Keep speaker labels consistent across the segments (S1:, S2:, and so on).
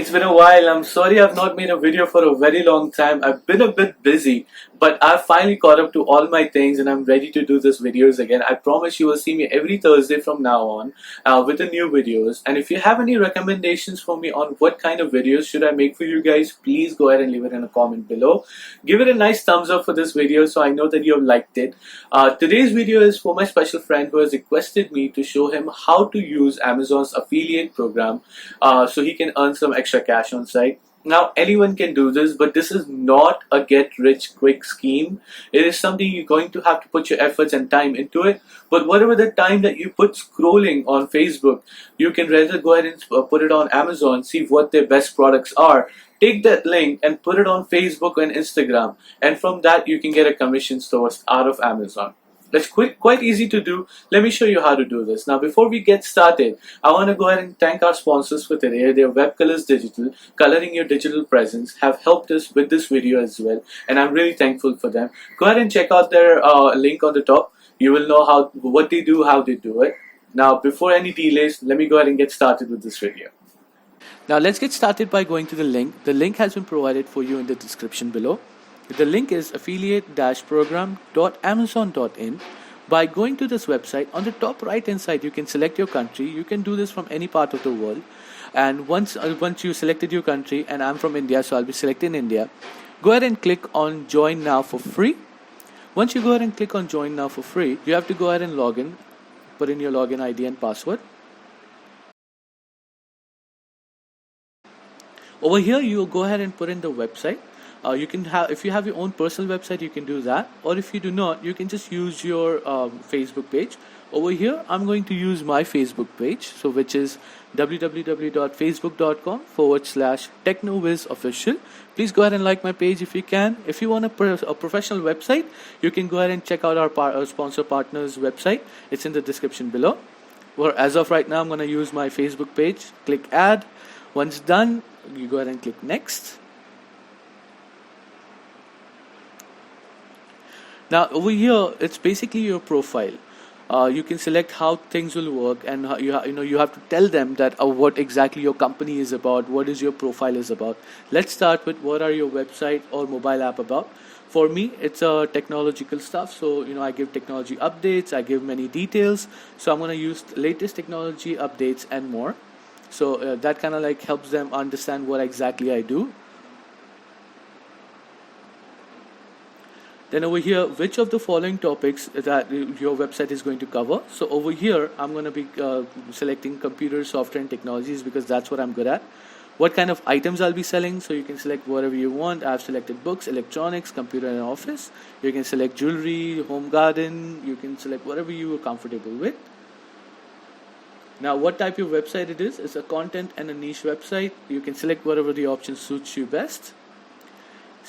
S1: It's been a while. I'm sorry I've not made a video for a very long time. I've been a bit busy, but I've finally caught up to all my things and I'm ready to do these videos again. I promise you will see me every Thursday from now on with the new videos. And if you have any recommendations for me on what kind of videos should I make for you guys, please go ahead and leave it in a comment below. Give it a nice thumbs up for this video so I know that you have liked it. Today's video is for my special friend who has requested me to show him how to use Amazon's affiliate program so he can earn some extra cash on site. Now anyone can do this, but this is not a get rich quick scheme. It is something you're going to have to put your efforts and time into it. But whatever the time that you put scrolling on Facebook, you can rather go ahead and put it on Amazon, see what their best products are. Take that link and put it on Facebook and Instagram, and from that you can get a commission source out of Amazon. That's quite easy to do. Let me show you how to do this. Now, before we get started, I want to go ahead and thank our sponsors for today. They're Web Colors Digital, coloring your digital presence, have helped us with this video as well, and I'm really thankful for them. Go ahead and check out their link on the top. You will know what they do, how they do it. Now, before any delays, let me go ahead and get started with this video. Now, let's get started by going to the link. The link has been provided for you in the description below. The link is affiliate-program.amazon.in. By going to this website, on the top right hand side you can select your country. You can do this from any part of the world, and once you selected your country, and I'm from India, so I'll be selecting India, go ahead and click on join now for free. Once you go ahead and click on join now for free, you have to go ahead and log in, put in your login ID and password. Over here you will go ahead and put in the website. You can have, if you have your own personal website, you can do that, or if you do not, you can just use your Facebook page. Over here I'm going to use my Facebook page, so which is www.facebook.com/TechnoVizOfficial. Please go ahead and like my page if you can. If you want a professional website, you can go ahead and check out our sponsor partners website. It's in the description below. Well, as of right now, I'm going to use my Facebook page. Click add. Once done, you go ahead and click next. Now over here, it's basically your profile. You can select how things will work, and you have to tell them that what exactly your company is about, what is your profile is about. Let's start with what are your website or mobile app about. For me, it's technological stuff, so I give technology updates, I give many details. So I'm going to use latest technology updates and more. So that kind of like helps them understand what exactly I do. Then over here, which of the following topics that your website is going to cover. So over here, I'm going to be selecting computer, software and technologies because that's what I'm good at. What kind of items I'll be selling, so you can select whatever you want. I've selected books, electronics, computer and office. You can select jewelry, home garden. You can select whatever you are comfortable with. Now, what type of website it is? It's a content and a niche website. You can select whatever the option suits you best.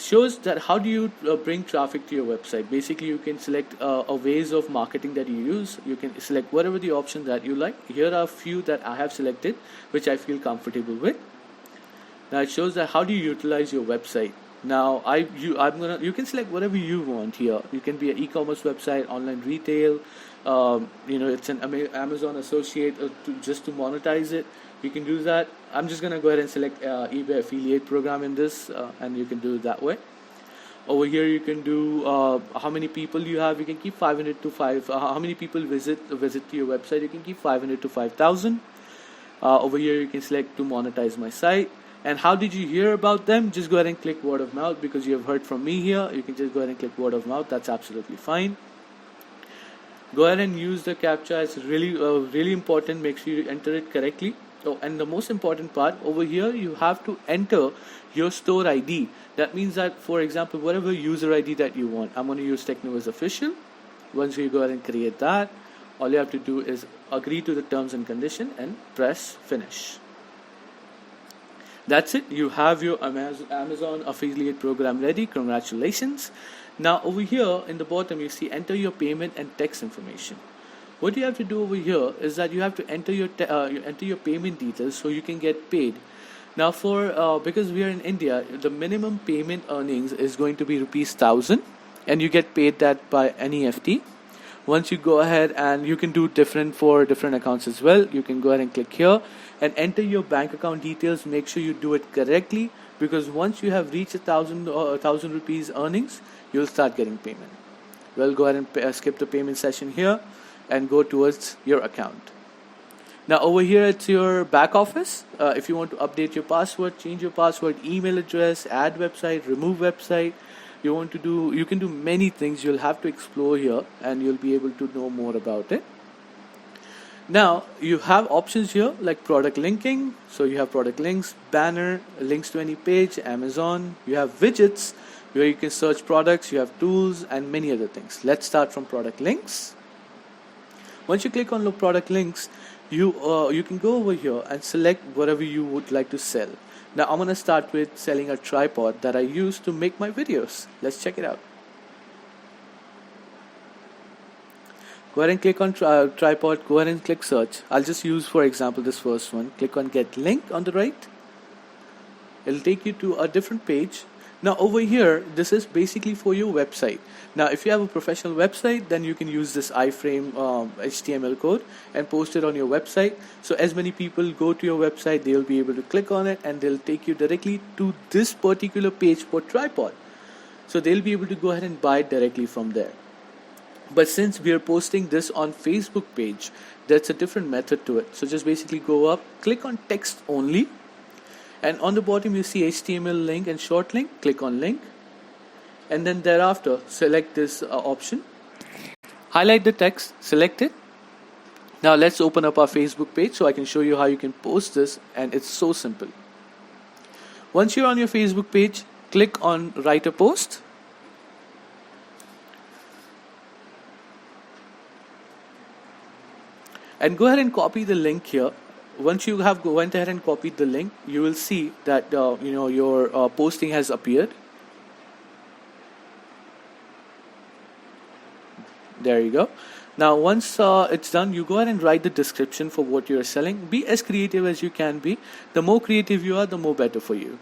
S1: Shows that how do you bring traffic to your website. Basically, you can select a ways of marketing that you use. You can select whatever the option that you like. Here are a few that I have selected, which I feel comfortable with. Now it shows that how do you utilize your website. Now you can select whatever you want here. You can be an e-commerce website, online retail. It's an Amazon associate just to monetize it. You can do that. I'm just gonna go ahead and select eBay affiliate program in this, and you can do it that way. Over here you can do how many people you have. You can keep 500 to 5. How many people visit your website? You can keep 500 to 5,000. Over here you can select to monetize my site. And how did you hear about them? Just go ahead and click word of mouth because you have heard from me here. You can just go ahead and click word of mouth. That's absolutely fine. Go ahead and use the CAPTCHA. It's really important. Make sure you enter it correctly. Oh, and the most important part, over here you have to enter your store ID. That means that, for example, whatever user ID that you want, I'm going to use TechnoViz Official. Once you go ahead and create that, all you have to do is agree to the terms and condition and press finish. That's it. You have your Amazon affiliate program ready. Congratulations. Now over here in the bottom you see enter your payment and text information. What you have to do over here is that you have to enter your payment details so you can get paid. Now because we are in India, the minimum payment earnings is going to be rupees 1,000, and you get paid that by NEFT. Once you go ahead, and you can do different for different accounts as well, you can go ahead and click here and enter your bank account details. Make sure you do it correctly, because once you have reached a thousand rupees earnings, you'll start getting payment. Well, go ahead and skip the payment session here and go towards your account. Now over here, it's your back office. If you want to update your password, change your password, email address, add website, remove website, you can do many things. You'll have to explore here and you'll be able to know more about it. Now you have options here like product linking. So you have product links, banner, links to any page, Amazon. You have widgets where you can search products. You have tools and many other things. Let's start from product links. Once you click on the product links, you can go over here and select whatever you would like to sell. Now I'm going to start with selling a tripod that I use to make my videos. Let's check it out. Go ahead and click on tripod. Go ahead and click search. I'll just use, for example, this first one. Click on get link on the right. It'll take you to a different page. Now over here, this is basically for your website. Now if you have a professional website, then you can use this iframe HTML code and post it on your website. So as many people go to your website, they'll be able to click on it and they'll take you directly to this particular page for tripod. So they'll be able to go ahead and buy it directly from there. But since we are posting this on Facebook page, that's a different method to it. So just basically go up, click on text only. And on the bottom you see HTML link and short link. Click on link, and then thereafter select this option. Highlight the text, select it. Now let's open up our Facebook page so I can show you how you can post this, and it's so simple. Once you're on your Facebook page, click on write a post. And go ahead and copy the link here. Once you have went ahead and copied the link, you will see that your posting has appeared. There you go. Now once it's done, you go ahead and write the description for what you're selling. Be as creative as you can be. The more creative you are, the more better for you.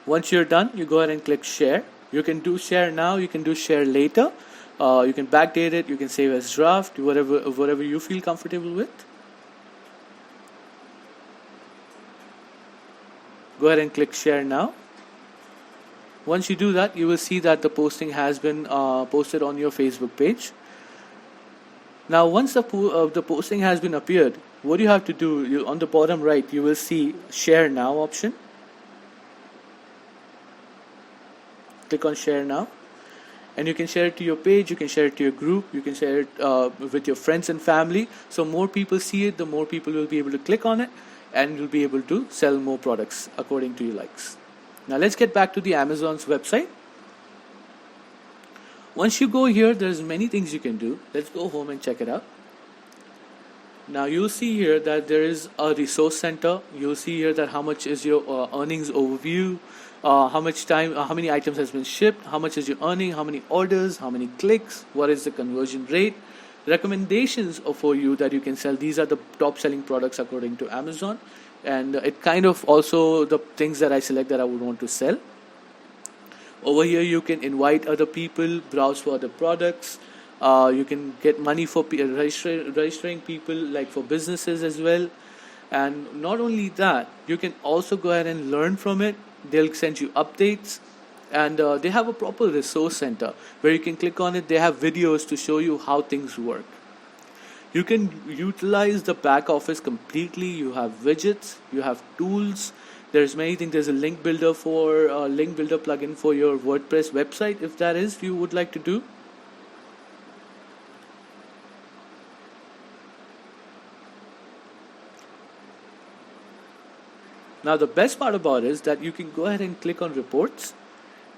S1: Once you're done, you go ahead and click share. You can do share now, you can do share later. You can backdate it, you can save as draft, whatever you feel comfortable with. Go ahead and click share now. Once you do that, you will see that the posting has been posted on your Facebook page. Now once the posting has been appeared, what you have to do, on the bottom right, you will see share now option. Click on share now, and you can share it to your page, you can share it to your group, you can share it with your friends and family. So more people see it, the more people will be able to click on it, and you'll be able to sell more products according to your likes. Now let's get back to the Amazon's website. Once you go here, there's many things you can do. Let's go home and check it out. Now you'll see here that there is a resource center. You'll see here that how much is your earnings overview, how many items has been shipped, how much is your earning, how many orders, how many clicks, what is the conversion rate, recommendations for you that you can sell. These are the top selling products according to Amazon, and it kind of also the things that I select that I would want to sell. Over here you can invite other people, browse for other products. You can get money for registering people, like for businesses as well. And not only that, you can also go ahead and learn from it. They'll send you updates, and they have a proper resource center where you can click on it. They have videos to show you how things work. You can utilize the back office completely. You have widgets, you have tools. There's many things. There's a link builder plugin for your WordPress website, if that is you would like to do. Now the best part about it is that you can go ahead and click on reports,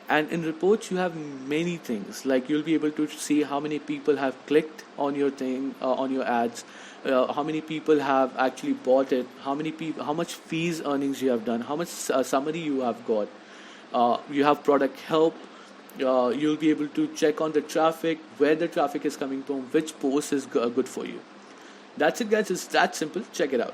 S1: And in reports you have many things, like you'll be able to see how many people have clicked on your thing, on your ads, how many people have actually bought it, how many people, how much fees earnings you have done, how much summary you have got. You have product help. You'll be able to check on the traffic, where the traffic is coming from, which post is good for you. That's it, guys. It's that simple. Check it out.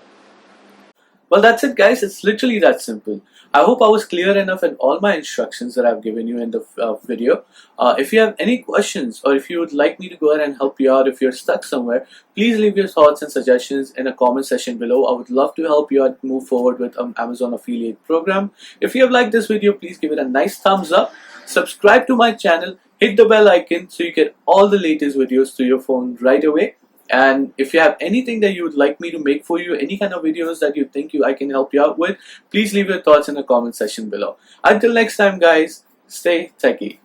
S1: Well, that's it, guys. It's literally that simple. I hope I was clear enough in all my instructions that I've given you in the video. If you have any questions, or if you would like me to go ahead and help you out if you're stuck somewhere, please leave your thoughts and suggestions in a comment section below. I would love to help you out move forward with Amazon affiliate program. If you have liked this video, please give it a nice thumbs up. Subscribe to my channel. Hit the bell icon so you get all the latest videos to your phone right away. And if you have anything that you would like me to make for you, any kind of videos that you think I can help you out with, please leave your thoughts in the comment section below. Until next time, guys, stay techie.